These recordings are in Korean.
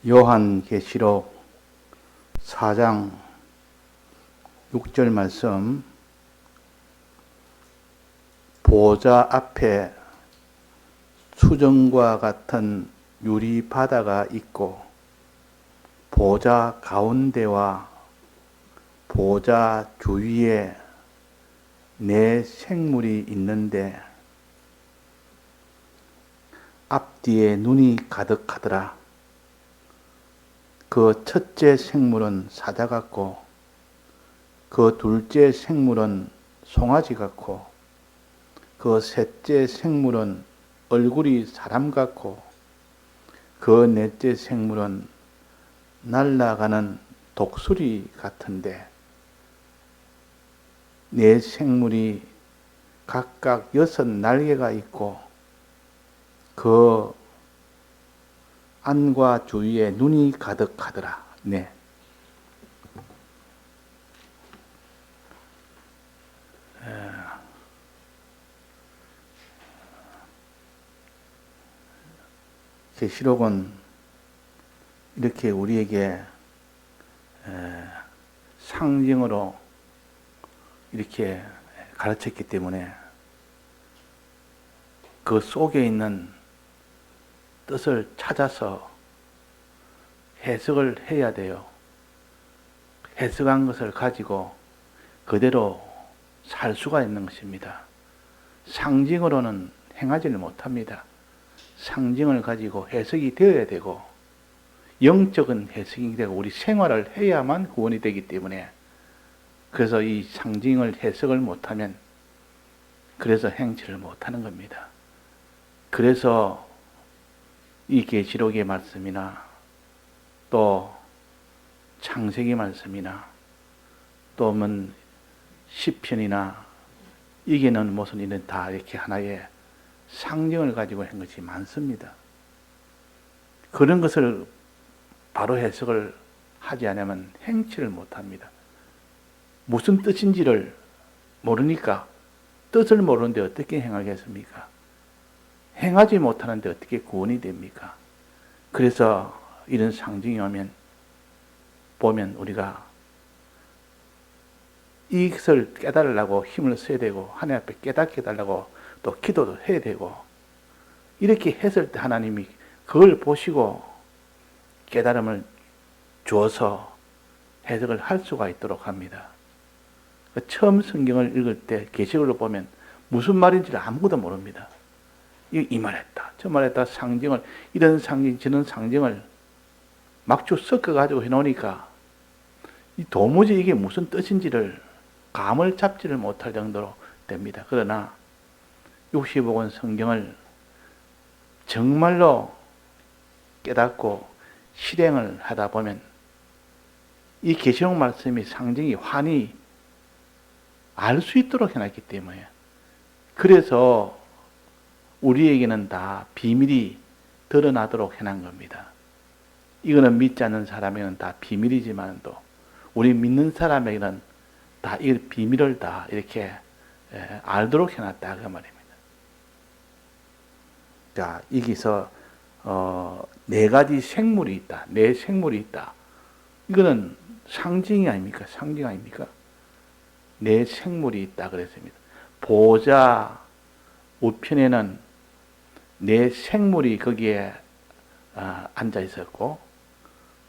요한계시록 4장 6절 말씀, 보좌 앞에 수정과 같은 유리 바다가 있고 보좌 가운데와 보좌 주위에 네 생물이 있는데 앞뒤에 눈이 가득하더라. 그 첫째 생물은 사자 같고 그 둘째 생물은 송아지 같고 그 셋째 생물은 얼굴이 사람 같고 그 넷째 생물은 날아가는 독수리 같은데 네 생물이 각각 6날개가 있고 그 안과 주위에 눈이 가득하더라. 네. 계시록은 이렇게 우리에게 상징으로 이렇게 가르쳤기 때문에 그 속에 있는 뜻을 찾아서 해석을 해야 돼요. 해석한 것을 가지고 그대로 살 수가 있는 것입니다. 상징으로는 행하지를 못합니다. 상징을 가지고 해석이 되어야 되고 영적인 해석이 되고 우리 생활을 해야만 구원이 되기 때문에 그래서 이 상징을 해석을 못하면 그래서 행치를 못하는 겁니다. 그래서 이 계시록의 말씀이나 또 창세기 말씀이나 또 시편이나 이게는 무슨 이런 다 이렇게 하나의 상징을 가지고 한 것이 많습니다. 그런 것을 바로 해석을 하지 않으면 행치를 못합니다. 무슨 뜻인지를 모르니까 뜻을 모르는데 어떻게 행하겠습니까? 행하지 못하는데 어떻게 구원이 됩니까? 그래서 이런 상징이 오면 보면 우리가 이것을 깨달으려고 힘을 써야 되고 하나님 앞에 깨닫게 해달라고 또 기도도 해야 되고 이렇게 했을 때 하나님이 그걸 보시고 깨달음을 주어서 해석을 할 수가 있도록 합니다. 처음 성경을 읽을 때 계시록을 보면 무슨 말인지를 아무것도 모릅니다. 이 말했다, 저 말했다, 상징을, 이런 상징, 저런 상징을 막주 섞어가지고 해놓으니까 도무지 이게 무슨 뜻인지를 감을 잡지를 못할 정도로 됩니다. 그러나 60권 성경을 정말로 깨닫고 실행을 하다 보면 이 계시록 말씀이 상징이 환히 알 수 있도록 해놨기 때문에 그래서 우리에게는 다 비밀이 드러나도록 해놓은 겁니다. 이거는 믿지 않는 사람에게는 다 비밀이지만 또 우리 믿는 사람에게는 다 이 비밀을 다 이렇게 알도록 해놨다 그 말입니다. 자, 여기서 네 가지 생물이 있다. 네 생물이 있다. 이거는 상징이 아닙니까? 상징 아닙니까? 네 생물이 있다 그랬습니다. 보좌 우편에는 네 생물이 거기에 앉아 있었고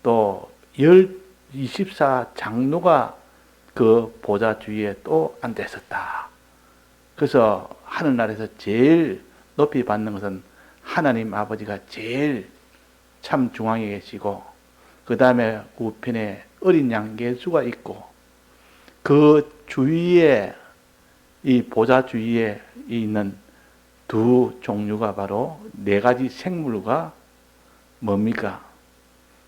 또 24 장로가 그 보좌 주위에 또 앉아 있었다. 그래서 하늘나라에서 제일 높이 받는 것은 하나님 아버지가 제일 참 중앙에 계시고 그 다음에 우편에 어린 양 예수가 있고 그 주위에 이 보좌 주위에 있는 두 종류가 바로 네 가지 생물과 뭡니까?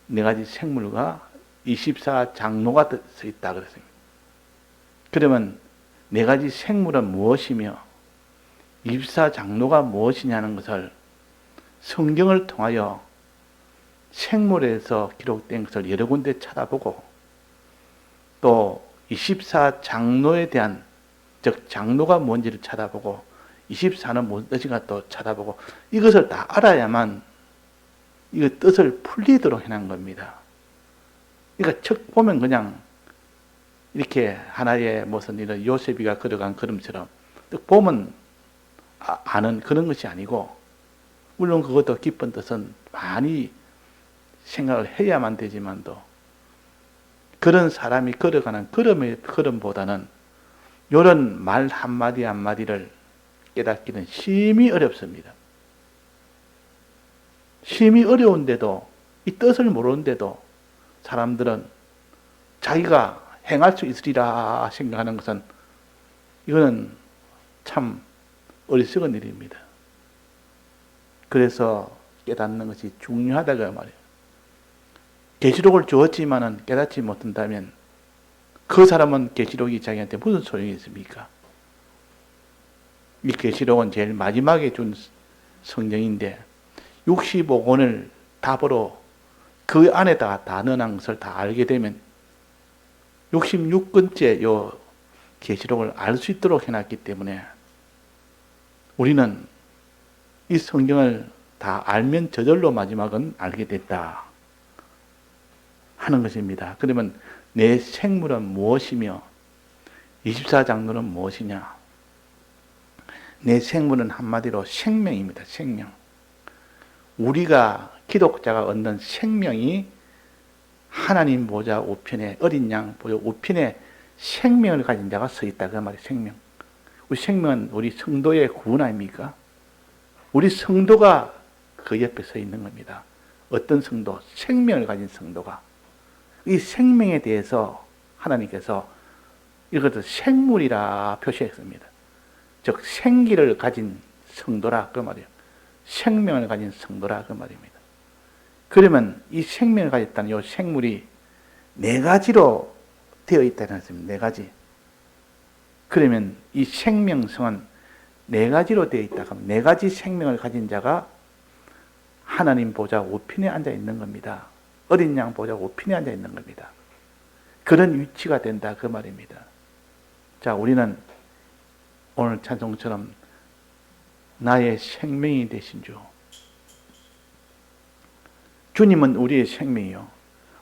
네 가지 생물과 24 장로가 써 있다 그랬습니다. 그러면 네 가지 생물은 무엇이며 24 장로가 무엇이냐는 것을 성경을 통하여 생물에서 기록된 것을 여러 군데 찾아보고 또 24 장로에 대한 즉 장로가 뭔지를 찾아보고 24는 무슨 뜻인가 또 찾아보고 이것을 다 알아야만 이거 뜻을 풀리도록 해놓은 겁니다. 그러니까 척 보면 그냥 이렇게 하나의 무슨 이런 요셉이가 걸어간 걸음처럼 딱 보면 아는 그런 것이 아니고, 물론 그것도 깊은 뜻은 많이 생각을 해야만 되지만도, 그런 사람이 걸어가는 걸음보다는 이런 말 한마디 한마디를 깨닫기는 심히 어렵습니다. 심히 어려운데도, 이 뜻을 모르는데도 사람들은 자기가 행할 수 있으리라 생각하는 것은, 이거는 참 어리석은 일입니다. 그래서 깨닫는 것이 중요하다고 말이에요. 계시록을 주었지만은 깨닫지 못한다면 그 사람은 계시록이 자기한테 무슨 소용이 있습니까? 이 계시록은 제일 마지막에 준 성경인데 65권을 답으로 그 안에다가 다 넣어놓은 것을 다 알게 되면 66권째 요 계시록을 알 수 있도록 해놨기 때문에 우리는 이 성경을 다 알면 저절로 마지막은 알게 됐다 하는 것입니다. 그러면 내 생물은 무엇이며 24장로는 무엇이냐? 내 생물은 한마디로 생명입니다. 생명. 우리가 기독자가 얻는 생명이 하나님 보좌 우편에, 어린 양 보좌 우편에 생명을 가진 자가 서 있다. 그 말이에요. 생명. 우리 생명은 우리 성도의 구원 아닙니까? 우리 성도가 그 옆에 서 있는 겁니다. 어떤 성도? 생명을 가진 성도가. 이 생명에 대해서 하나님께서 이것을 생물이라 표시했습니다. 즉 생기를 가진 성도라 그 말이에요. 생명을 가진 성도라 그 말입니다. 그러면 이 생명을 가졌다는 이 생물이 네 가지로 되어 있다는 것입니다. 네 가지. 그러면 이 생명성은 네 가지로 되어 있다. 그럼 네 가지 생명을 가진 자가 하나님 보좌 우편에 앉아 있는 겁니다. 어린 양 보좌 우편에 앉아 있는 겁니다. 그런 위치가 된다 그 말입니다. 자, 우리는 오늘 찬송처럼 나의 생명이 되신 주, 주님은 우리의 생명이요.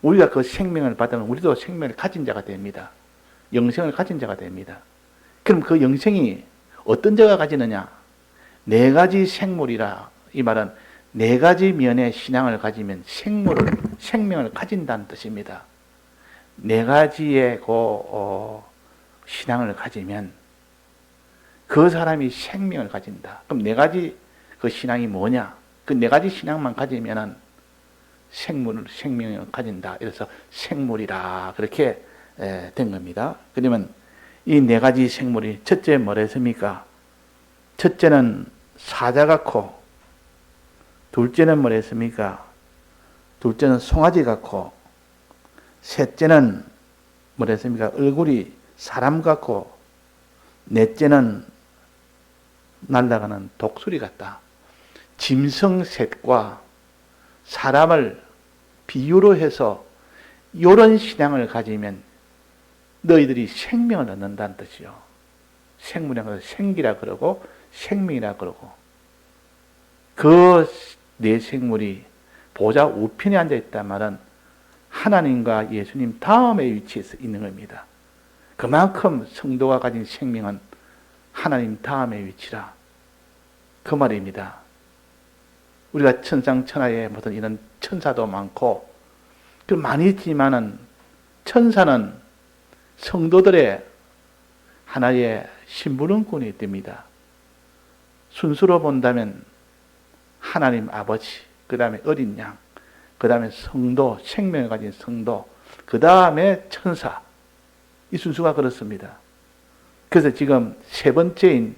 우리가 그 생명을 받으면 우리도 생명을 가진 자가 됩니다. 영생을 가진 자가 됩니다. 그럼 그 영생이 어떤 자가 가지느냐? 네 가지 생물이라. 이 말은 네 가지 면의 신앙을 가지면 생명을 가진다는 뜻입니다. 네 가지의 신앙을 가지면 그 사람이 생명을 가진다. 그럼 네 가지 그 신앙이 뭐냐? 그 네 가지 신앙만 가지면은 생명을 가진다. 그래서 생물이라 그렇게 된 겁니다. 그러면 이 네 가지 생물이 첫째 뭐라 했습니까? 첫째는 사자 같고, 둘째는 뭐라 했습니까? 둘째는 송아지 같고, 셋째는 뭐라 했습니까? 얼굴이 사람 같고, 넷째는 날아가는 독수리 같다. 짐승 셋과 사람을 비유로 해서 이런 신앙을 가지면 너희들이 생명을 얻는다는 뜻이요. 생물이라고 생기라 그러고 생명이라 그러고, 그 네 생물이 보좌 우편에 앉아 있단 말은 하나님과 예수님 다음에 위치해서 있는 겁니다. 그만큼 성도가 가진 생명은 하나님 다음의 위치라 그 말입니다. 우리가 천상천하에 무슨 이런 천사도 많고 그 많이 있지만은 천사는 성도들의 하나의 심부름꾼이 됩니다. 순수로 본다면 하나님 아버지, 그 다음에 어린 양, 그 다음에 성도, 생명을 가진 성도, 그 다음에 천사. 이 순수가 그렇습니다. 그래서 지금 세 번째인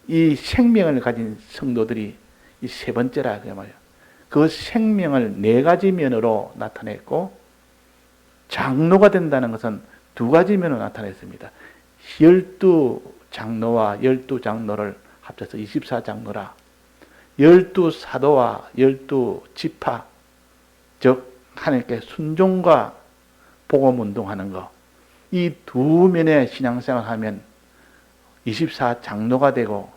이 생명을 가진 성도들이 이 세 번째라 그 말이에요. 그 생명을 네 가지 면으로 나타냈고, 장로가 된다는 것은 두 가지 면으로 나타냈습니다. 12장로와 12장로를 합쳐서 24장로라. 12사도와 12지파, 즉 하나님께 순종과 복음운동하는 것, 이 두 면의 신앙생활을 하면 24장로가 되고,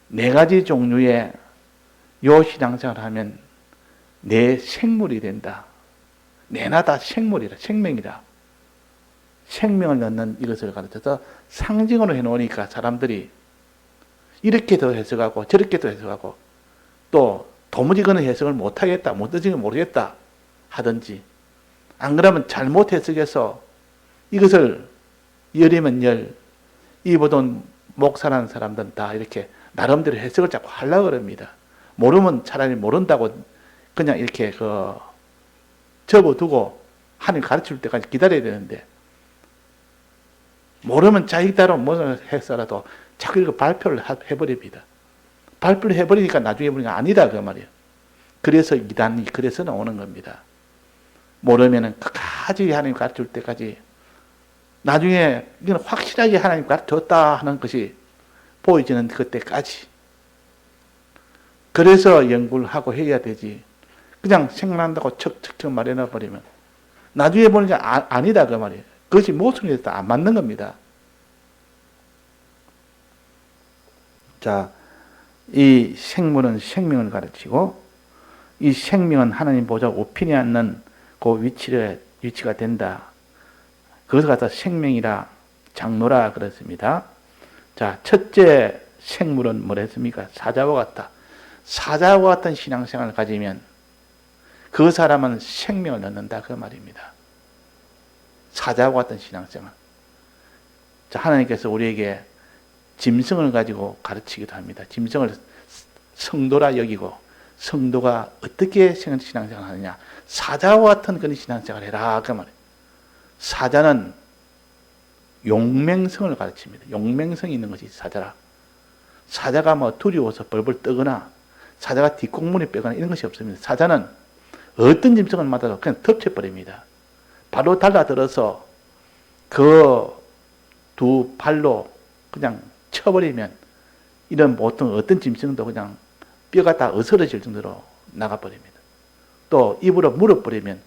네 가지 종류의 요 신앙생활을 하면 내 생물이 된다. 내나 다 생물이라, 생명이라. 생명을 넣는 이것을 가르쳐서 상징으로 해놓으니까 사람들이 이렇게도 해석하고 저렇게도 해석하고 또 도무지 그는 해석을 못하겠다, 못하지는 모르겠다 하든지, 안 그러면 잘못 해석해서 이것을 열이면 열, 이 보던 목사라는 사람들은 다 이렇게 나름대로 해석을 자꾸 하려고 그럽니다. 모르면 차라리 모른다고 그냥 이렇게 접어두고 하나님 가르칠 때까지 기다려야 되는데, 모르면 자기대로 뭐 해서라도 자꾸 이거 발표를 해버립니다. 발표를 해버리니까 나중에 보니까 아니다 그 말이에요. 그래서 이단이 그래서 나오는 겁니다. 모르면은 끝까지 하나님 가르칠 때까지, 나중에 이건 확실하게 하나님 가르쳤다 하는 것이 보이지는 그때까지. 그래서 연구를 하고 해야 되지. 그냥 생각난다고 척척척 말해놔 버리면 나중에 보니까 아니다 그 말이에요. 그것이 모순에서 안 맞는 겁니다. 자, 이 생물은 생명을 가르치고, 이 생명은 하나님 보좌 우편에 앉는 그 위치가 된다. 그것을 갖다 생명이라 장로라 그랬습니다. 자, 첫째 생물은 뭐랬습니까? 사자와 같다. 사자와 같은 신앙생활을 가지면 그 사람은 생명을 얻는다 그 말입니다. 사자와 같은 신앙생활. 자, 하나님께서 우리에게 짐승을 가지고 가르치기도 합니다. 짐승을 성도라 여기고, 성도가 어떻게 신앙생활을 하느냐, 사자와 같은 그런 신앙생활을 해라 그 말이에요. 사자는 용맹성을 가르칩니다. 용맹성이 있는 것이 사자라. 사자가 뭐 두려워서 벌벌 떠거나 사자가 뒷공문에 빼거나 이런 것이 없습니다. 사자는 어떤 짐승을 맞아도 그냥 덮쳐버립니다. 바로 달라들어서 그 두 발로 그냥 쳐버리면, 이런 보통 어떤 짐승도 그냥 뼈가 다 으스러질 정도로 나가버립니다. 또 입으로 물어버리면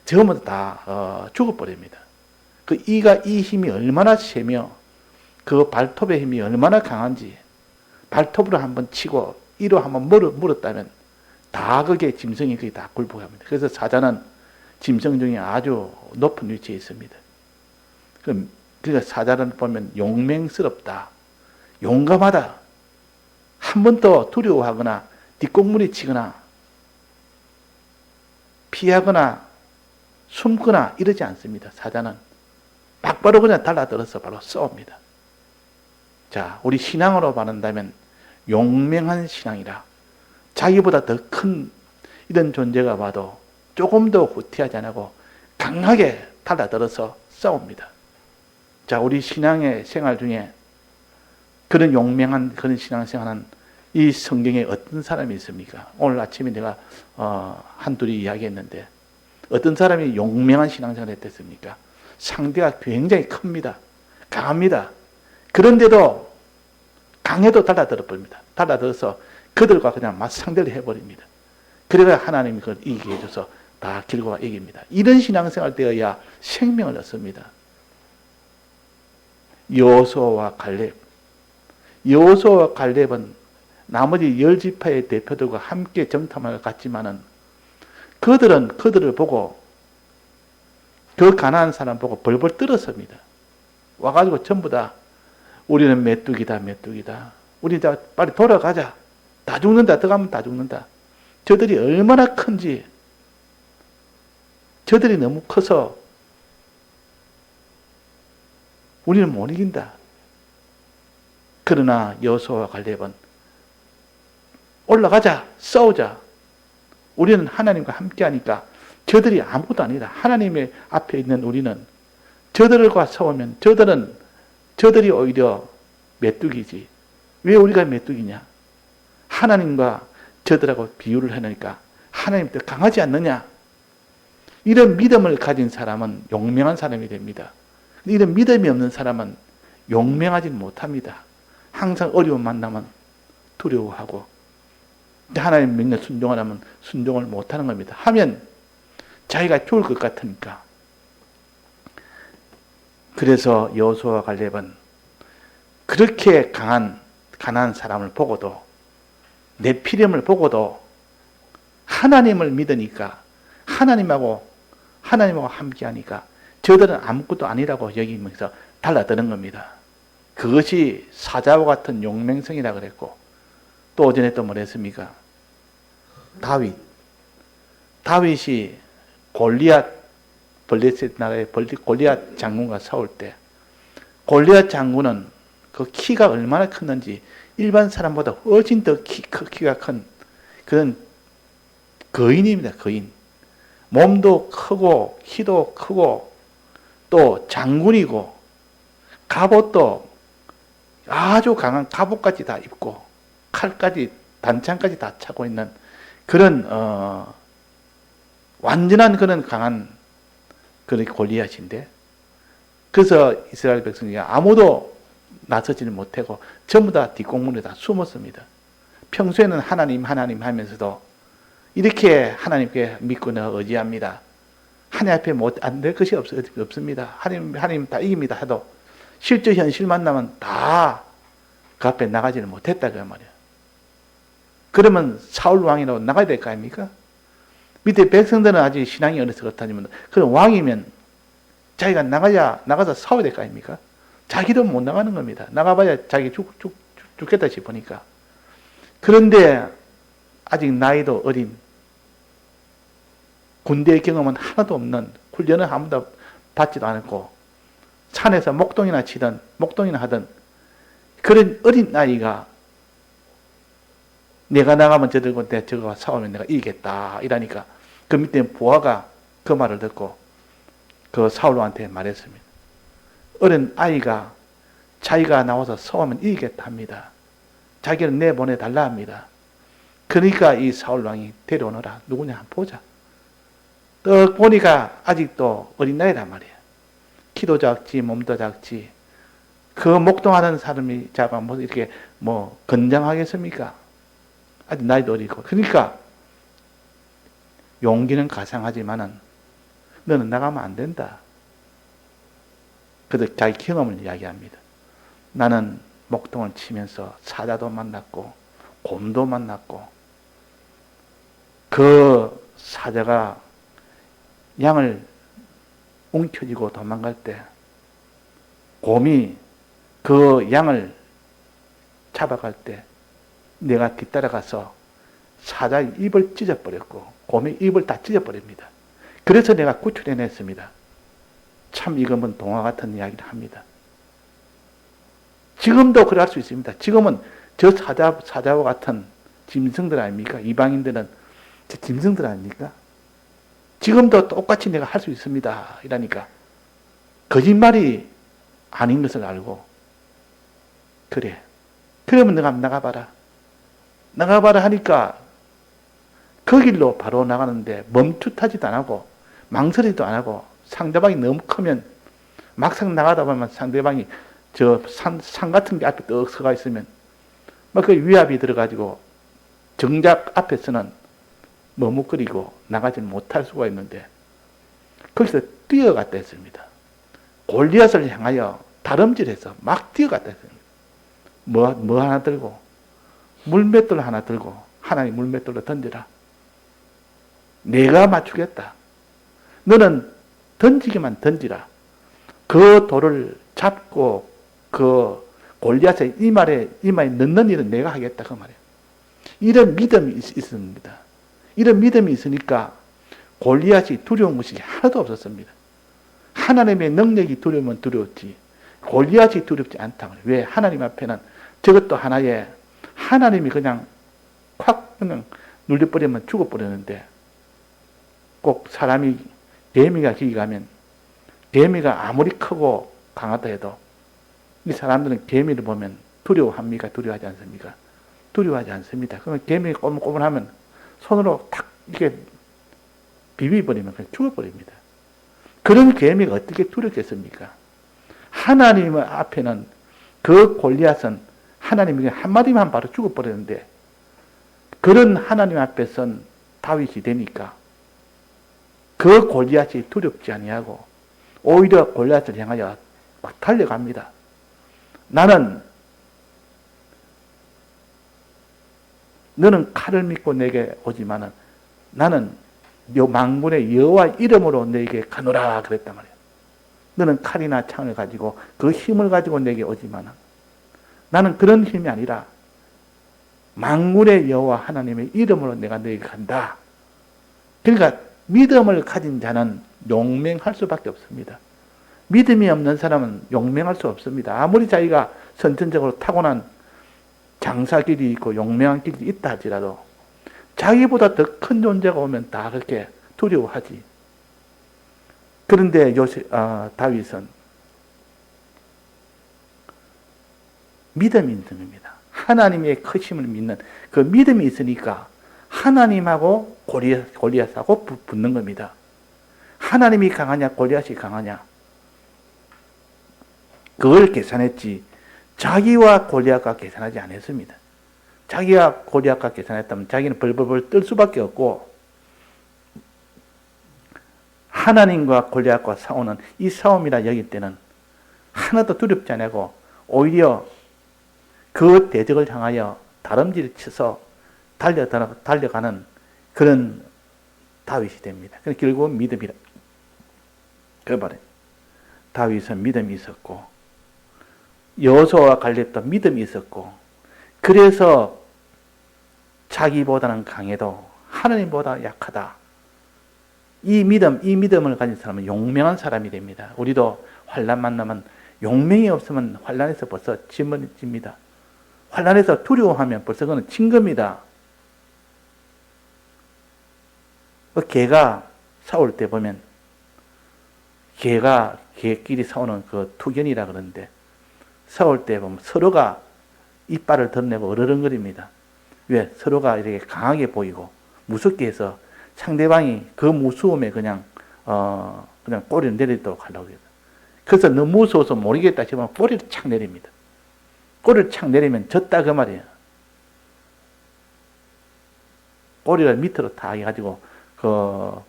전부 다 죽어버립니다. 그 이 힘이 얼마나 세며 그 발톱의 힘이 얼마나 강한지, 발톱으로 한번 치고 이로 한번 물었다면 다 그게 짐승이 거의 다 굴복합니다. 그래서 사자는 짐승 중에 아주 높은 위치에 있습니다. 그러니까 사자는 보면 용맹스럽다, 용감하다, 한 번도 두려워하거나 뒷공무니 치거나 피하거나 숨거나 이러지 않습니다. 사자는 막바로 그냥 달라들어서 바로 싸웁니다. 자, 우리 신앙으로 말한다면 용맹한 신앙이라, 자기보다 더 큰 이런 존재가 봐도 조금 더 후퇴하지 않고 강하게 달라들어서 싸웁니다. 자, 우리 신앙의 생활 중에 그런 용맹한 그런 신앙생활은 이 성경에 어떤 사람이 있습니까? 오늘 아침에 내가 한둘이 이야기했는데, 어떤 사람이 용맹한 신앙생활을 했겠습니까? 상대가 굉장히 큽니다. 강합니다. 그런데도 강해도 달라들어 버립니다. 달라들어서 그들과 그냥 맞상대를 해버립니다. 그래야 하나님이 그걸 이기게 해줘서 다 결과가 이깁니다. 이런 신앙생활 되어야 생명을 얻습니다. 여호수아와 갈렙. 여호수아와 갈렙은 나머지 10지파의 대표들과 함께 정탐을 갔지만은 그들을 보고, 그 가난한 사람 보고 벌벌 떨었습니다. 와가지고 전부 다 우리는 메뚜기다. 우리 다 빨리 돌아가자. 다 죽는다. 들어가면 다 죽는다. 저들이 얼마나 큰지, 저들이 너무 커서 우리는 못 이긴다. 그러나 여호수아와 갈렙은 올라가자, 싸우자. 우리는 하나님과 함께하니까 저들이 아무것도 아니다. 하나님의 앞에 있는 우리는, 저들과 싸우면 저들이 오히려 메뚜기지. 왜 우리가 메뚜기냐? 하나님과 저들하고 비유를 해놓으니까 하나님 더 강하지 않느냐? 이런 믿음을 가진 사람은 용맹한 사람이 됩니다. 이런 믿음이 없는 사람은 용맹하지 못합니다. 항상 어려움 만나면 두려워하고, 하나님 명령 순종을 하면 순종을 못하는 겁니다. 하면 자기가 죽을 것 같으니까. 그래서 여호수아와 갈렙은 그렇게 가난한 사람을 보고도, 네피림을 보고도 하나님을 믿으니까 하나님하고 함께 하니까 저들은 아무것도 아니라고 여기면서 달라드는 겁니다. 그것이 사자와 같은 용맹성이라 그랬고, 또 오전에 또 뭐랬습니까? 다윗이 블레셋 나라의 골리앗 장군과 싸울 때, 골리앗 장군은 그 키가 얼마나 컸는지 일반 사람보다 훨씬 더 키가 큰 그런 거인입니다. 거인. 몸도 크고 키도 크고 또 장군이고 갑옷도 아주 강한 갑옷까지 다 입고 칼까지 단창까지 다 차고 있는 그런 완전한 그런 강한 그런 골리앗인데, 그래서 이스라엘 백성이 아무도 나서지는 못하고 전부 다 뒷공문에 다 숨었습니다. 평소에는 하나님 하면서도 이렇게 하나님께 믿고 내가 의지합니다. 하나님 앞에 안 될 것이 없습니다. 하나님 다 이깁니다 해도 실제 현실 만나면 다 그 앞에 나가지는 못했다 그 말이야. 그러면 사울 왕이라고 나가야 될 거 아닙니까? 밑에 백성들은 아직 신앙이 어려서 그렇다면, 그럼 왕이면 자기가 나가서 싸워야 될 거 아닙니까? 자기도 못 나가는 겁니다. 나가봐야 자기 죽겠다 싶으니까. 그런데 아직 나이도 어린, 군대 경험은 하나도 없는, 훈련은 아무도 받지도 않았고 산에서 목동이나 하던 그런 어린 아이가 내가 나가면 저거 싸우면 내가 이기겠다 이러니까 그 밑에 부하가 그 말을 듣고 그 사울왕한테 말했습니다. 어린 아이가 자기가 나와서 싸우면 이기겠다 합니다. 자기를 내보내달라 합니다. 그러니까 이 사울왕이 데려오너라. 누구냐 한번 보자. 또 보니까 아직도 어린 나이란 말이야. 키도 작지 몸도 작지. 그 목동하는 사람이 잡아 뭐 이렇게 뭐 건장하겠습니까? 아직 나이도 어리고. 그러니까 용기는 가상하지만은 너는 나가면 안 된다. 그래도 자기 경험을 이야기합니다. 나는 목동을 치면서 사자도 만났고 곰도 만났고, 그 사자가 양을 움켜쥐고 도망갈 때 곰이 그 양을 잡아갈 때 내가 뒤따라가서 사자의 입을 찢어버렸고 곰의 입을 다 찢어버립니다. 그래서 내가 구출해냈습니다. 참 이건 동화 같은 이야기를 합니다. 지금도 그럴 수 있습니다. 지금은 저 사자와 같은 짐승들 아닙니까? 이방인들은 저 짐승들 아닙니까? 지금도 똑같이 내가 할 수 있습니다. 이러니까 거짓말이 아닌 것을 알고, 그래. 그러면 내가 나가봐라. 나가봐라 하니까 그 길로 바로 나가는데 멈칫하지도 안 하고 망설이지도 안 하고, 상대방이 너무 크면 막상 나가다 보면 상대방이 저 산 같은 게 앞에 떡 서가 있으면 막 그 위압이 들어가지고 정작 앞에서는 머뭇거리고 나가지 못할 수가 있는데, 거기서 뛰어갔다 했습니다. 골리앗을 향하여 다름질해서 막 뛰어갔다 했습니다. 뭐 하나 들고, 물맷돌 하나 들고, 하나님 물맷돌로 던져라. 내가 맞추겠다. 너는 던지기만 던지라. 그 돌을 잡고 그 골리앗의 이마에 넣는 일은 내가 하겠다 그 말이에요. 이런 믿음이 있습니다. 이런 믿음이 있으니까 골리앗이 두려운 것이 하나도 없었습니다. 하나님의 능력이 두려우면 두려웠지 골리앗이 두렵지 않다. 왜? 하나님 앞에는 저것도 하나의, 하나님이 그냥 그냥 눌려버리면 죽어버리는데, 꼭 사람이 개미가 거기 가면 개미가 아무리 크고 강하다 해도 이 사람들은 개미를 보면 두려워합니까? 두려워하지 않습니까? 두려워하지 않습니다. 그러면 개미가 꼬물꼬물하면 손으로 탁 이렇게 비비버리면 그냥 죽어버립니다. 그런 개미가 어떻게 두렵겠습니까? 하나님 앞에는 그 골리앗은 하나님이 한마디만 바로 죽어버리는데, 그런 하나님 앞에선 다윗이 되니까 그 골리앗이 두렵지 아니하고 오히려 골리앗을 향하여 막 달려갑니다. 너는 칼을 믿고 내게 오지만은 나는 만군의 여호와 이름으로 너에게 가노라 그랬단 말이에요. 너는 칼이나 창을 가지고 그 힘을 가지고 내게 오지만 나는 그런 힘이 아니라 만군의 여호와 하나님의 이름으로 내가 너에게 간다. 그러니까 믿음을 가진 자는 용맹할 수밖에 없습니다. 믿음이 없는 사람은 용맹할 수 없습니다. 아무리 자기가 선천적으로 타고난 장사길이 있고 용맹한 길이 있다 할지라도 자기보다 더 큰 존재가 오면 다 그렇게 두려워하지. 그런데 다윗은 믿음이 있는 겁니다. 하나님의 크심을 믿는 그 믿음이 있으니까 하나님하고 골리앗하고 붙는 겁니다. 하나님이 강하냐 골리앗이 강하냐 그걸 계산했지 자기와 골리앗과 계산하지 않았습니다. 자기가 골리앗과 계산했다면 자기는 벌벌벌 떨 수밖에 없고 하나님과 골리앗과 싸우는 이 싸움이라 여길 때는 하나도 두렵지 않고 오히려 그 대적을 향하여 다름질을 쳐서 달려가는 그런 다윗이 됩니다. 결국은 믿음이라. 그 말이에요. 다윗은 믿음이 있었고 여호수아와 갈렙도 믿음이 있었고 그래서 자기보다는 강해도 하나님보다 약하다. 이 믿음을 가진 사람은 용맹한 사람이 됩니다. 우리도 환난 만나면 용맹이 없으면 환난에서 벌써 짓니다. 환난에서 두려워하면 벌써 그건 진 겁니다. 개가 싸울 때 보면 개끼리 싸우는 그 투견이라 그러는데 싸울 때 보면 서로가 이빨을 드러내고 으르렁거립니다. 왜? 서로가 이렇게 강하게 보이고 무섭게 해서 상대방이 그 무서움에 그냥 꼬리를 내리도록 하려고 해요. 그래서 너무 무서워서 모르겠다 싶으면 꼬리를 착 내립니다. 꼬리를 착 내리면 졌다 그 말이에요. 꼬리를 밑으로 다 해가지고 그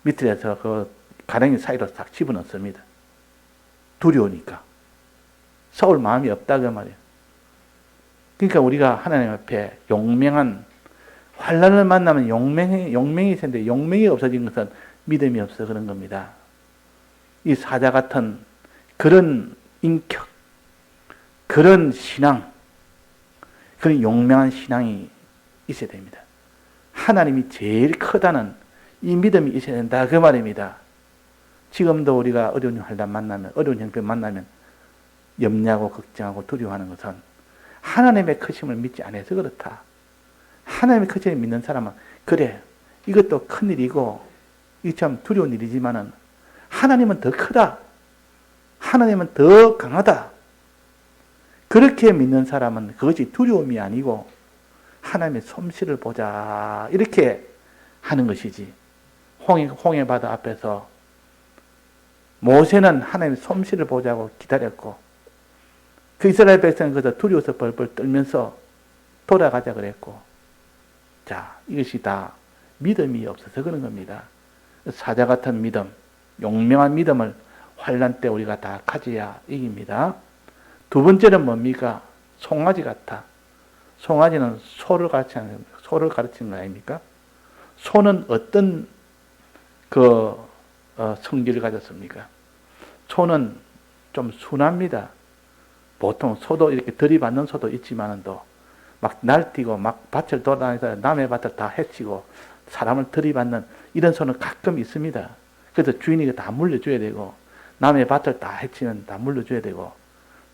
밑에서 그 가랭이 사이로 딱 집어넣습니다. 두려우니까. 싸울 마음이 없다 그 말이에요. 그러니까 우리가 하나님 앞에 용맹한 환난을 만나면 용맹이 있었는데 용맹이 없어진 것은 믿음이 없어 그런 겁니다. 이 사자 같은 그런 인격, 그런 신앙, 그런 용맹한 신앙이 있어야 됩니다. 하나님이 제일 크다는 이 믿음이 있어야 된다 그 말입니다. 지금도 우리가 어려운 환난 만나면, 어려운 형편 만나면 염려하고 걱정하고 두려워하는 것은 하나님의 크심을 믿지 않아서 그렇다. 하나님의 크심을 믿는 사람은 그래 이것도 큰일이고 이게 참 두려운 일이지만은 하나님은 더 크다. 하나님은 더 강하다. 그렇게 믿는 사람은 그것이 두려움이 아니고 하나님의 솜씨를 보자 이렇게 하는 것이지. 홍해 바다 앞에서 모세는 하나님의 솜씨를 보자고 기다렸고 그 이스라엘 백성은 그래서 두려워서 벌벌 떨면서 돌아가자 그랬고 자 이것이 다 믿음이 없어서 그런 겁니다. 사자 같은 믿음, 용맹한 믿음을 환난 때 우리가 다 가져야 이깁니다. 두 번째는 뭡니까? 송아지 같아. 송아지는 소를 가르치는 거 아닙니까? 소는 어떤 성질을 가졌습니까? 소는 좀 순합니다. 보통 소도 이렇게 들이받는 소도 있지만도 막 날뛰고 막 밭을 돌아다니면서 남의 밭을 다 해치고 사람을 들이받는 이런 소는 가끔 있습니다. 그래서 주인이 다 물려줘야 되고 남의 밭을 다 해치면 다 물려줘야 되고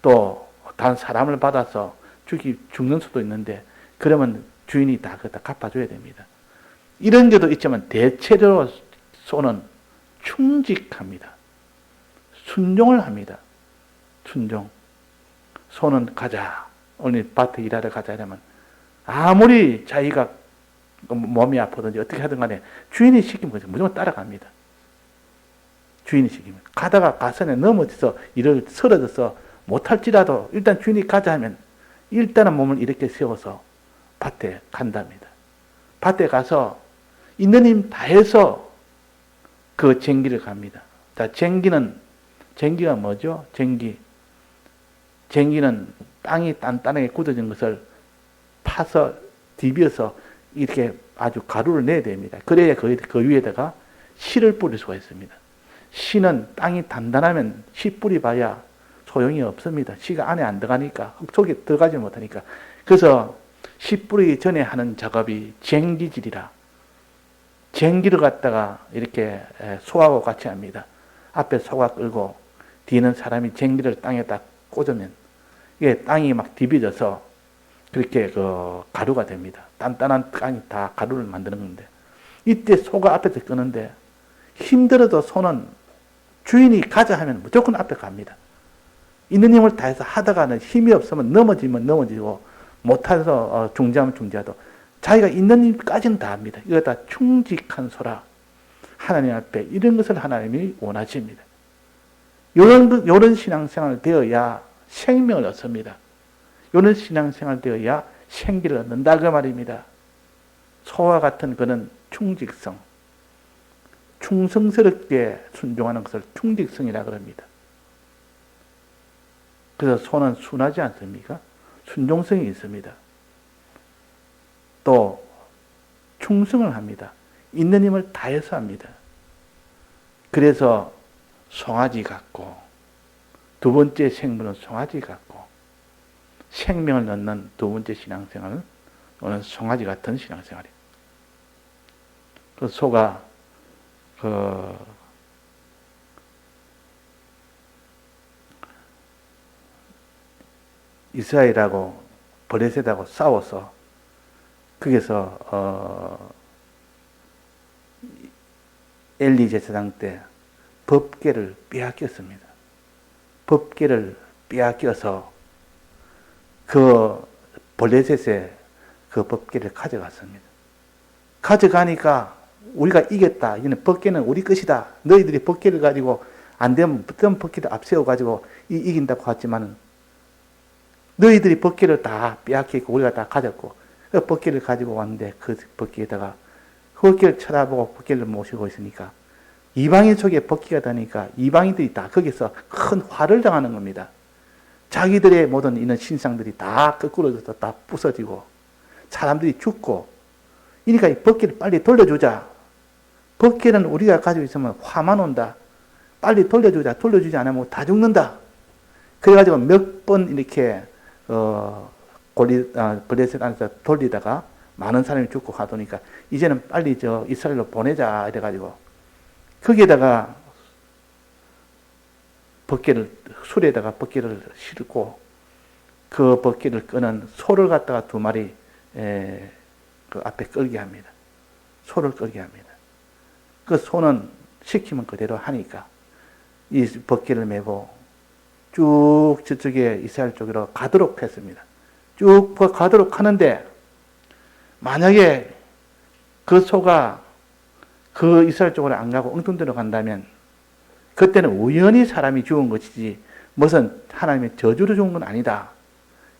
또 다른 사람을 받아서 죽는 소도 있는데 그러면 주인이 다 그거 다 갚아줘야 됩니다. 이런 게도 있지만 대체로 소는 충직합니다. 순종을 합니다. 순종. 소는 가자. 오늘 밭에 일하러 가자 이러면 아무리 자기가 몸이 아프든지 어떻게 하든 간에 주인이 시키면 무조건 따라갑니다. 주인이 시키면. 가다가 가선에 넘어져서 일을 쓰러져서 못할지라도 일단 주인이 가자 하면 일단은 몸을 이렇게 세워서 밭에 간답니다. 밭에 가서 있는 힘 다해서 그 쟁기를 갑니다. 자, 쟁기가 뭐죠? 쟁기는 땅이 단단하게 굳어진 것을 파서 디벼서 이렇게 아주 가루를 내야 됩니다. 그래야 그 위에다가 씨를 뿌릴 수가 있습니다. 씨는 땅이 단단하면 씨 뿌려봐야 소용이 없습니다. 씨가 안에 안 들어가니까, 흙 속에 들어가지 못하니까. 그래서 씨 뿌리기 전에 하는 작업이 쟁기질이라, 쟁기를 갖다가 이렇게 소하고 같이 합니다. 앞에 소가 끌고 뒤는 사람이 쟁기를 땅에다 꽂으면 이게 땅이 막 디비져서 그렇게 그 가루가 됩니다. 단단한 땅이 다 가루를 만드는 건데, 이때 소가 앞에서 끄는데 힘들어도 소는 주인이 가자 하면 무조건 앞에 갑니다. 있는 힘을 다해서 하다가는 힘이 없으면 넘어지면 넘어지고 못해서 중지하면 중지하도 자기가 있는 힘까지는 다 합니다. 이거 다 충직한 소라. 하나님 앞에 이런 것을 하나님이 원하십니다. 이런 신앙생활 되어야 생명을 얻습니다. 이런 신앙생활 되어야 생기를 얻는다 그 말입니다. 소와 같은 그는 충직성, 충성스럽게 순종하는 것을 충직성이라 그럽니다. 그래서 소는 순하지 않습니까? 순종성이 있습니다. 또 충성을 합니다. 있는 힘을 다해서 합니다. 그래서 송아지 같고, 두 번째 생물은 송아지 같고, 생명을 넣는 두 번째 신앙생활은 오늘 송아지 같은 신앙생활이에요. 그 소가 이스라엘하고 블레셋하고 싸워서 거기서 엘리 제사장 때 법궤를 빼앗겼습니다. 법궤를 빼앗겨서 그 블레셋에 그 법궤를 가져갔습니다. 가져가니까 우리가 이겼다. 이제는 법궤는 우리 것이다. 너희들이 법궤를 가지고 안 되면 어떤 법궤를 앞세워 가지고 이긴다고 하지만은 너희들이 법궤를 다 빼앗겼고 우리가 다 가졌고 그 법궤를 가지고 왔는데 그 법궤에다가 그 법궤를 쳐다보고 법궤를 모시고 있으니까 이방인 속에 법궤가 다니까 이방인들이 다 거기서 큰 화를 당하는 겁니다. 자기들의 모든 이런 신상들이 다 거꾸로져서 다 부서지고 사람들이 죽고 그러니까 이 법궤를 빨리 돌려주자. 법궤는 우리가 가지고 있으면 화만 온다. 빨리 돌려주자. 돌려주지 않으면 다 죽는다. 그래가지고 몇 번 이렇게 블레셋 안에서 돌리다가 많은 사람이 죽고 하도니까 이제는 빨리 이스라엘로 보내자 이래가지고 거기에다가 술에다가 법궤를 싣고 그 법궤를 끄는 소를 갖다가 두 마리 그 앞에 끌게 합니다. 소를 끌게 합니다. 그 소는 시키면 그대로 하니까 이 법궤를 메고 쭉 저쪽에 이스라엘 쪽으로 가도록 했습니다. 쭉 가도록 하는데 만약에 그 소가 그 이스라엘 쪽으로 안 가고 엉뚱대로 간다면 그때는 우연히 사람이 죽은 것이지 무슨 하나님의 저주로 죽은 건 아니다.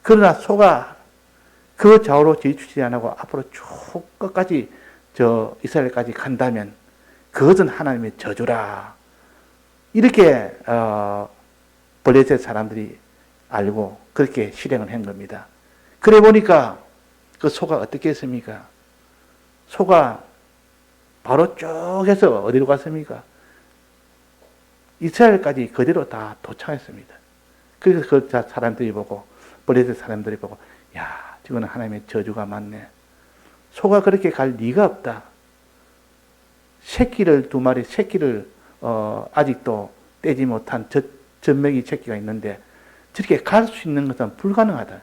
그러나 소가 그 좌우로 뒤추지 안 하고 앞으로 쭉 끝까지 이스라엘까지 간다면 그것은 하나님의 저주라. 이렇게 블레셋 사람들이 알고 그렇게 실행을 한 겁니다. 그래 보니까 그 소가 어떻게 했습니까? 소가 바로 쭉 해서 어디로 갔습니까? 이스라엘까지 그대로 다 도착했습니다. 그래서 그 사람들이 보고 블레셋 사람들이 보고 야, 저거는 하나님의 저주가 맞네. 소가 그렇게 갈 리가 없다. 새끼를 두 마리 새끼를 아직도 떼지 못한 젖먹이 새끼가 있는데 저렇게 갈 수 있는 것은 불가능하다.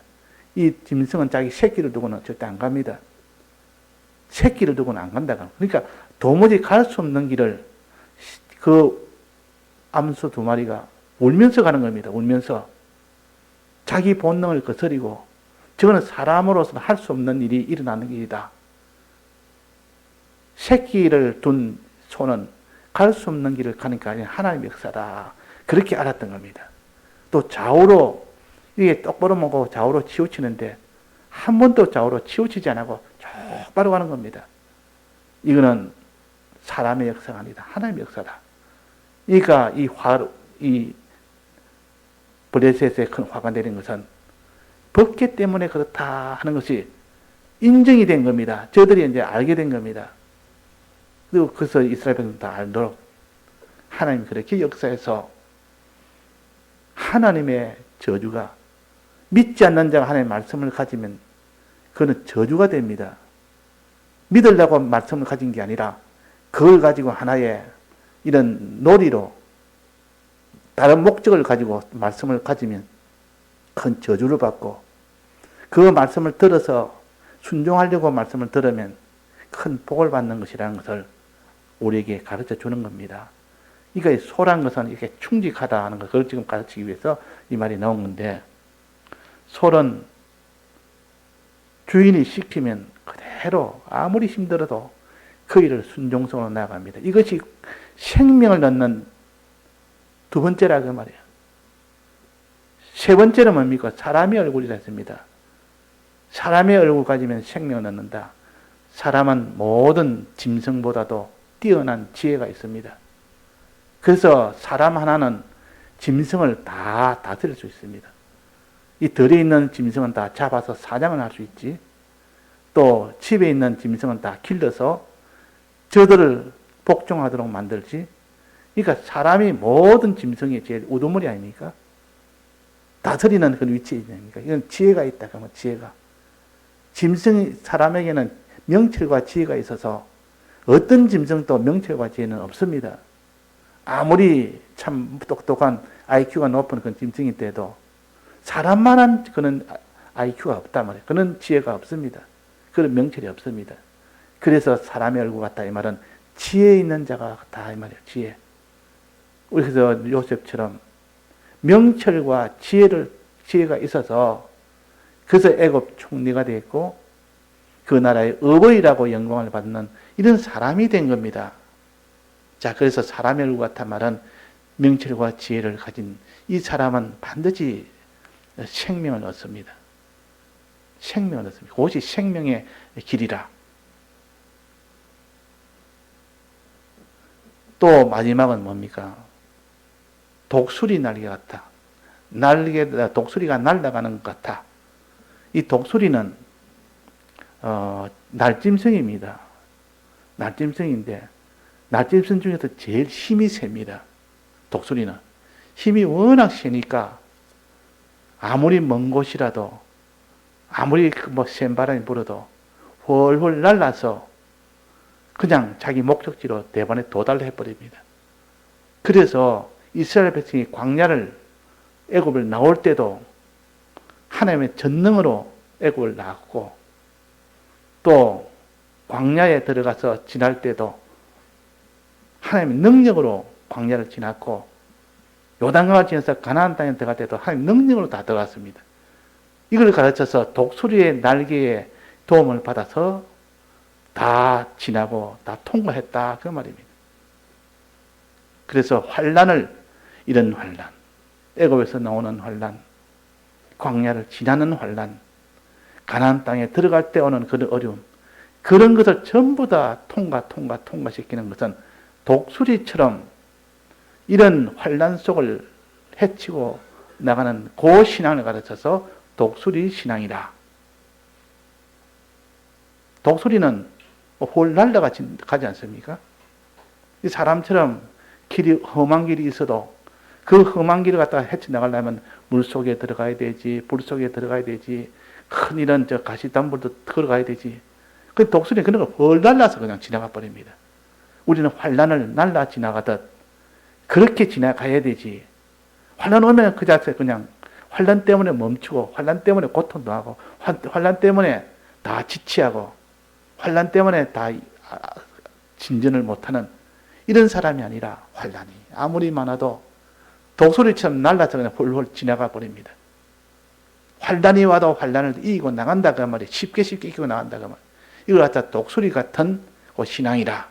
이 짐승은 자기 새끼를 두고는 절대 안 갑니다. 새끼를 두고는 안 간다. 그러니까 도무지 갈 수 없는 길을 그 암소 두 마리가 울면서 가는 겁니다. 울면서 자기 본능을 거스리고 저거는 사람으로서는 할 수 없는 일이 일어나는 일이다. 새끼를 둔 소는 갈 수 없는 길을 가니까 하나님의 역사다. 그렇게 알았던 겁니다. 또 좌우로 이게 똑바로 먹고 좌우로 치우치는데 한 번도 좌우로 치우치지 않고 똑바로 가는 겁니다. 이거는 사람의 역사가 아니다. 하나님의 역사다. 그러니까 이 블레셋에 큰 화가 내린 것은 법궤 때문에 그렇다 하는 것이 인정이 된 겁니다. 저들이 이제 알게 된 겁니다. 그리고 그래서 이스라엘 백성도 알도록 하나님이 그렇게 역사해서 하나님의 저주가 믿지 않는 자가 하나님의 말씀을 가지면 그거는 저주가 됩니다. 믿으려고 말씀을 가진 게 아니라 그걸 가지고 하나의 이런 놀이로 다른 목적을 가지고 말씀을 가지면 큰 저주를 받고 그 말씀을 들어서 순종하려고 말씀을 들으면 큰 복을 받는 것이라는 것을 우리에게 가르쳐 주는 겁니다. 그러니까 소란 것은 이렇게 충직하다 하는 것, 그걸 지금 가르치기 위해서 이 말이 나온 건데, 소는 주인이 시키면 그대로 아무리 힘들어도 그 일을 순종성으로 나아갑니다. 이것이 생명을 넣는 두 번째라 그 말이에요. 세 번째는 뭡니까? 사람의 얼굴이라 했습니다. 사람의 얼굴 가지면 생명을 넣는다. 사람은 모든 짐승보다도 뛰어난 지혜가 있습니다. 그래서 사람 하나는 짐승을 다 다스릴 수 있습니다. 이 들에 있는 짐승은 다 잡아서 사냥을 할 수 있지. 또 집에 있는 짐승은 다 길러서 저들을 복종하도록 만들지. 그러니까 사람이 모든 짐승의 제일 우두머리 아닙니까? 다스리는 그런 위치에 있습니까? 이건 지혜가 있다. 그러면 지혜가. 짐승이 사람에게는 명철과 지혜가 있어서 어떤 짐승도 명철과 지혜는 없습니다. 아무리 참 똑똑한 IQ가 높은 그런 짐승이 돼도 사람만한 그런 IQ가 없단 말이에요. 그런 지혜가 없습니다. 그런 명철이 없습니다. 그래서 사람의 얼굴 같다 이 말은 지혜 있는 자가 같다 이 말이에요. 지혜. 그래서 요셉처럼 명철과 지혜가 있어서 그래서 애굽 총리가 되었고 그 나라의 어버이라고 영광을 받는 이런 사람이 된 겁니다. 자, 그래서 사람의 얼굴 같은 말은 명철과 지혜를 가진 이 사람은 반드시 생명을 얻습니다. 생명을 얻습니다. 그것이 생명의 길이라. 또 마지막은 뭡니까? 독수리 날개 같다. 독수리가 날아가는 것 같아. 이 독수리는 날짐승입니다. 날짐승인데 날짐승 중에서 제일 힘이 셉니다. 독수리는 힘이 워낙 세니까 아무리 먼 곳이라도 아무리 센 바람이 불어도 훨훨 날라서 그냥 자기 목적지로 대번에 도달해 버립니다. 그래서 이스라엘 백성이 광야를 애굽을 나올 때도 하나님의 전능으로 애굽을 나왔고 또 광야에 들어가서 지날 때도 하나님의 능력으로 광야를 지났고 요단강을 지나서 가나안 땅에 들어갈 때도 하나님의 능력으로 다 들어갔습니다. 이걸 가르쳐서 독수리의 날개에 도움을 받아서 다 지나고 다 통과했다 그 말입니다. 그래서 이런 환난, 애굽에서 나오는 환난, 광야를 지나는 환난, 가나안 땅에 들어갈 때 오는 그런 어려움, 그런 것을 전부 다 통과시키는 것은 독수리처럼 이런 환난 속을 헤치고 나가는 그 신앙을 가르쳐서 독수리 신앙이라. 독수리는 홀 날아가지 않습니까? 이 사람처럼 험한 길이 있어도 그 험한 길을 갖다가 헤쳐나가려면 물 속에 들어가야 되지, 불 속에 들어가야 되지, 큰 이런 가시덤불도 들어가야 되지. 그 독수리는 그런 걸 헐 날라서 그냥 지나가 버립니다. 우리는 환난을 날라 지나가듯 그렇게 지나가야 되지. 환난 오면 그 자체 그냥 환난 때문에 멈추고, 환난 때문에 고통도 하고, 환난 때문에 다 지치하고, 환난 때문에 다 진전을 못하는 이런 사람이 아니라 환난이 아무리 많아도 독수리처럼 날라서 그냥 홀홀 지나가 버립니다. 환난이 와도 환난을 이기고 나간다 그 말이에요. 쉽게 이기고 나간다 그 말이에요. 이걸 갖다 독수리 같은 신앙이라.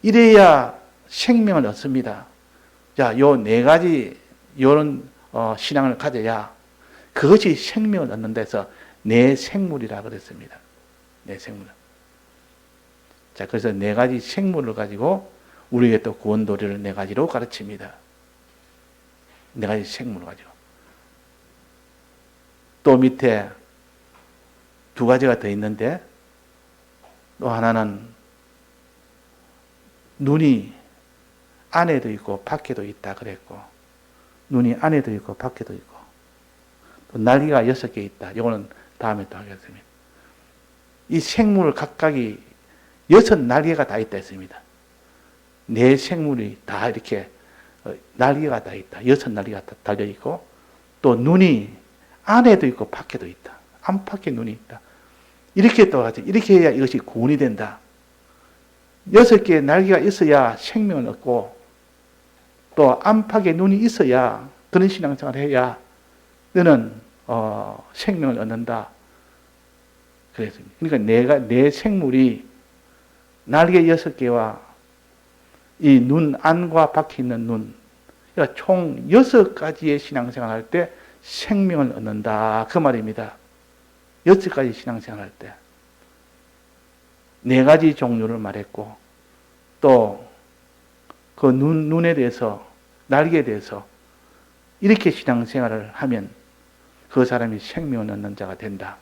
이래야 생명을 얻습니다. 자, 요 네 가지 요런 신앙을 가져야 그것이 생명을 얻는 데서 내 생물이라 그랬습니다. 내 생물. 자, 그래서 네 가지 생물을 가지고 우리에게 또 구원도리를 네 가지로 가르칩니다. 네 가지 생물을 가지고. 또 밑에 두 가지가 더 있는데, 또 하나는 눈이 안에도 있고 밖에도 있다 그랬고, 눈이 안에도 있고 밖에도 있고, 또 날개가 6개 있다. 이거는 다음에 또 하겠습니다. 이 생물 각각이 6날개가 다 있다 했습니다. 네 생물이 다 이렇게 날개가 다 있다. 6날개가 다 달려 있고, 또 눈이 안에도 있고 밖에도 있다. 안팎에 눈이 있다. 이렇게 또 하죠. 이렇게 해야 이것이 구원이 된다. 6개의 날개가 있어야 생명을 얻고, 또 안팎에 눈이 있어야, 그런 신앙생활을 해야 너는 생명을 얻는다. 그랬습니다. 그러니까 내 생물이 날개 6개와 이 눈 안과 밖에 있는 눈, 그러니까 총 6가지의 신앙생활 할 때 생명을 얻는다. 그 말입니다. 6가지 신앙생활 할 때. 4가지 종류를 말했고, 또 그 눈에 대해서, 날개에 대해서 이렇게 신앙생활을 하면 그 사람이 생명을 얻는 자가 된다.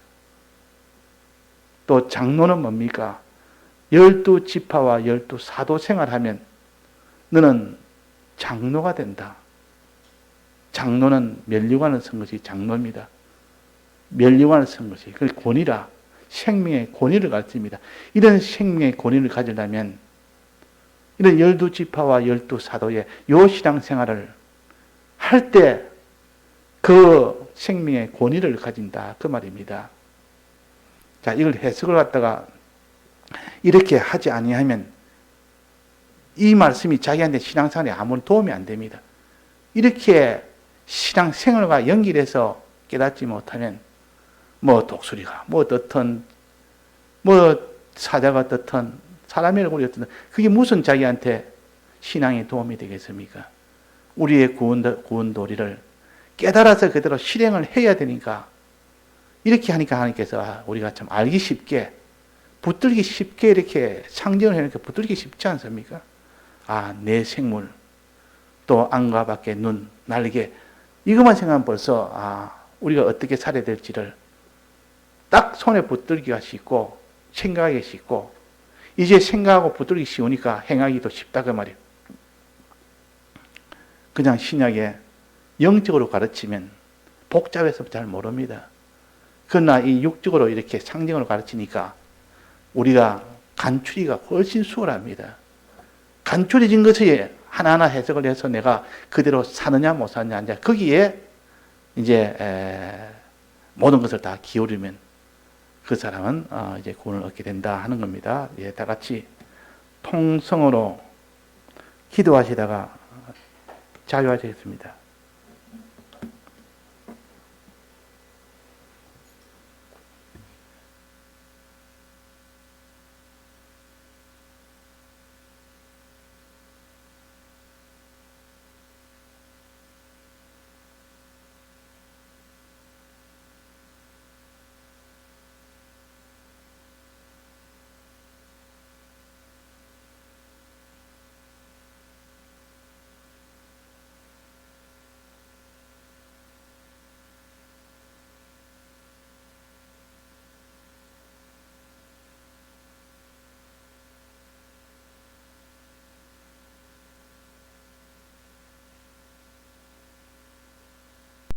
또 장로는 뭡니까? 12지파와 12사도 생활하면 너는 장로가 된다. 장로는 면류관을 쓴 것이 장로입니다. 면류관을 쓴 것이 그 권위라, 생명의 권위를 가르칩니다. 이런 생명의 권위를 가지려면 이런 12지파와 12사도의 요 신앙생활을 할 때 그 생명의 권위를 가진다. 그 말입니다. 자, 이걸 해석을 갖다가 이렇게 하지 아니하면 이 말씀이 자기한테 신앙생활에 아무런 도움이 안 됩니다. 이렇게 신앙생활과 연결해서 깨닫지 못하면 뭐 독수리가 뭐 어떻든 뭐 사자가 어떻든 사람의 얼굴이 어떻든 그게 무슨 자기한테 신앙에 도움이 되겠습니까? 우리의 구원 도리를 깨달아서 그대로 실행을 해야 되니까 이렇게 하니까 하나님께서 우리가 참 알기 쉽게 붙들기 쉽게 이렇게 상징을 해놓으니까 붙들기 쉽지 않습니까? 아, 내 생물, 또 안과 밖에 눈, 날개, 이것만 생각하면 벌써 우리가 어떻게 살아야 될지를 딱 손에 붙들기가 쉽고 생각하기 쉽고, 이제 생각하고 붙들기 쉬우니까 행하기도 쉽다 그 말이에요. 그냥 신약에 영적으로 가르치면 복잡해서 잘 모릅니다. 그러나 이 육적으로 이렇게 상징으로 가르치니까 우리가 간추리가 훨씬 수월합니다. 간추려진 것을 하나하나 해석을 해서 내가 그대로 사느냐 못 사느냐, 이제 거기에 이제 모든 것을 다 기울이면 그 사람은 이제 구원을 얻게 된다 하는 겁니다. 예, 다 같이 통성으로 기도하시다가 자유하시겠습니다.